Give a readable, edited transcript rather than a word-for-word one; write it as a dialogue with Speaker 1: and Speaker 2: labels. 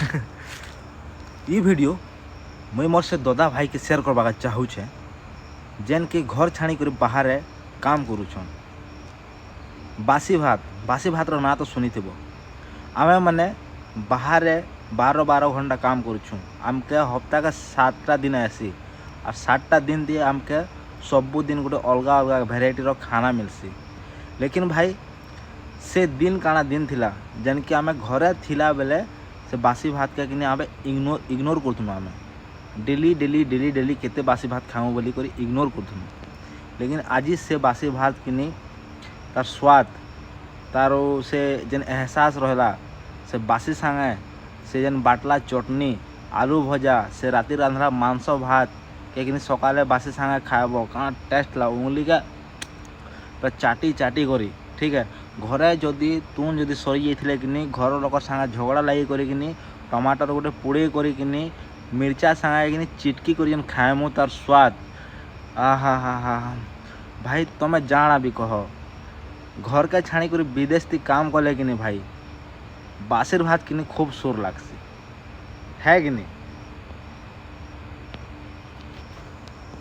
Speaker 1: ये वीडियो मुई मोर से दादा भाई के शेयर करवा चाहूँचे जेन के घर छाणी कर बाहर काम करुछन। बासी भात ना तो शुनी थो। आमे मैंने बाहर 12 घंटा काम करुछूँ। आमके हफ्ता का 7टा दिन आसी और 7टा दिन दिए आमके सबु दिन गोटे अलग अलग भेराइटी रो खाना मिलसी। लेकिन भाई से दिन काना दिन थिला जेन कि आमे घरे थिला बेले से बासी भात के किने आमे इग्नोर करथुनु। आमे डेली केते बासी भात खाऊँ बोली करी इग्नोर करथुनु। लेकिन आज से बासी भात किनी तार स्वाद तार से जेन एहसास रहला से बासी सांगे से जेन बाटला चटनी आलू भजा से राति रांधरा मांस भात के किनी सकाले बासी सांगे खाएब कहाँ टेस्ट ला उंगली का चाटी करी। ठीक है घरे जदि तुम जदि सरी जाइए कि घर लोक सांगे झगड़ा लगी करी टमाटर गोटे पोड़े करी मिर्चा सांगे कि चिटकी कर जेन खाएमु तार स्वाद आहा हा भाई तुम्हें जाना भी कह घर के छाणी कर विदेश थी काम कले कि भाई बासीर भात कि खूब सुर लागसी है कि नहीं।